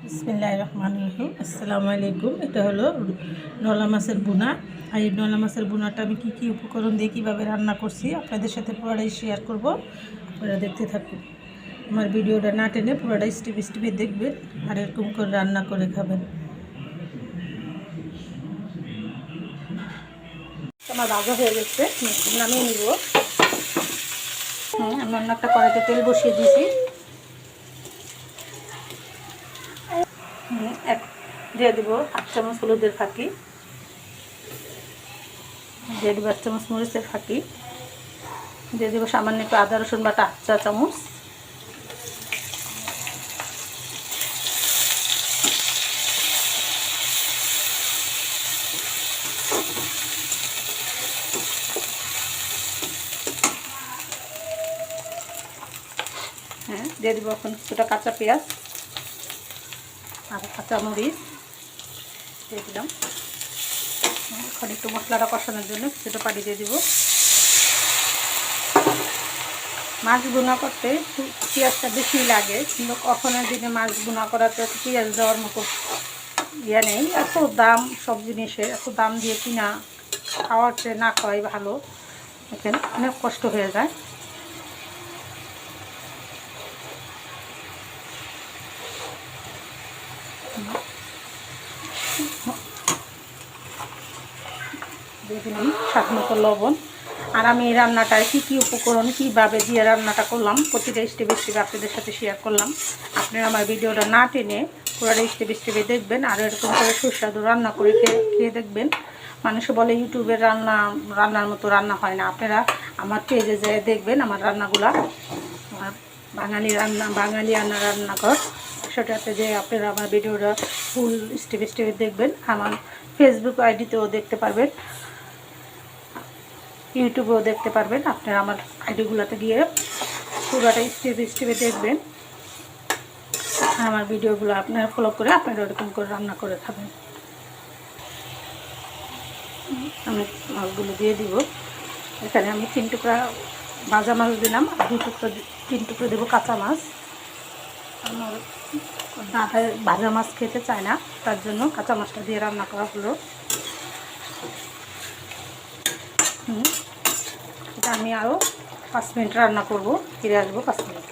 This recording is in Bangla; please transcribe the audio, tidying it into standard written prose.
বিসমিল্লাহির রহমানির রহিম। আসসালামু আলাইকুম। এটা হলো নলা মাছের বোনা। আর এই নলা মাছের বোনাটা আমি কী উপকরণ দিয়ে কীভাবে রান্না করছি আপনাদের সাথে পুরোটাই শেয়ার করব। আপনারা দেখতে থাকুন। আমার ভিডিওটা না টেনে পুরোটাই স্টেপ স্টেপে দেখবেন আর এরকম করে রান্না করে খাবেন। আমার ভাজা হয়ে গেছে, নামিয়ে নিব। আমি অন্য একটা কড়াইতে তেল বসিয়ে দিয়েছি। দিয়ে দিব 8 চামচ হলুদের ফাঁকি, দিয়ে দিব 1 চামচ মরিচের ফাঁকি, দিয়ে দিব সামান্য একটু আদা রসুন বাটা 1 চা চামচ, দিয়ে দিব এখন কিছুটা কাঁচা পেঁয়াজ আর কাঁচা মরিচ দিয়ে দিলাম। এখন একটু মশলাটা কষানোর জন্য কিছুটা পানি দিয়ে দিব। মাছ বোনা করতে পেঁয়াজটা বেশি লাগে, কিন্তু কখনের দিনে মাছ বোনা করাতে পেঁয়াজ দেওয়ার মতো ইয়ে নেই। এত দাম সব জিনিসের, এত দাম দিয়ে কিনা খাওয়ার চেয়ে না খাওয়াই ভালো। এখানে অনেক কষ্ট হয়ে যায়। দিয়ে দিলাম স্বাদ মতো লবণ। আর আমি এই রান্নাটায় কী উপকরণ কীভাবে দিয়ে রান্নাটা করলাম প্রতিটা স্টেপে স্টেপে আপনাদের সাথে শেয়ার করলাম। আপনারা আমার ভিডিওটা না টেনে পুরোটা স্টেপে স্টেপে দেখবেন আর এরকম করে সুস্বাদু রান্না করে খেয়ে দেখবেন। মানুষে বলে ইউটিউবের রান্নার মতো রান্না হয় না। আপনারা আমার পেজে যেয়ে দেখবেন আমার রান্নাগুলা, বাঙালি রান্নাঘর, সেটাতে যে আপনারা আমার ভিডিওটা ফুল স্টেপে স্টেপে দেখবেন। আমার ফেসবুক আইডিতেও দেখতে পারবেন, ইউটিউবেও দেখতে পারবেন। আপনারা আমার আইডিগুলোতে গিয়ে পুরোটা স্টেপে স্টেপে দেখবেন। আমার ভিডিওগুলো আপনারা ফলো করে আপনারা এরকম করে রান্না করে খাবেন। আমি মাছগুলো দিয়ে দিব। এখানে আমি 3 টুকরা ভাজা মাছ দিলাম আর 3 টুকরো দেবো কাঁচা মাছ। আমার দাদা ভাজা মাছ খেতে চায় না, তার জন্য কাঁচা মাছটা দিয়ে রান্না করা হলো। এটা আমি আরও 5 মিনিট রান্না করব, ফিরে আসবো 5 মিনিট।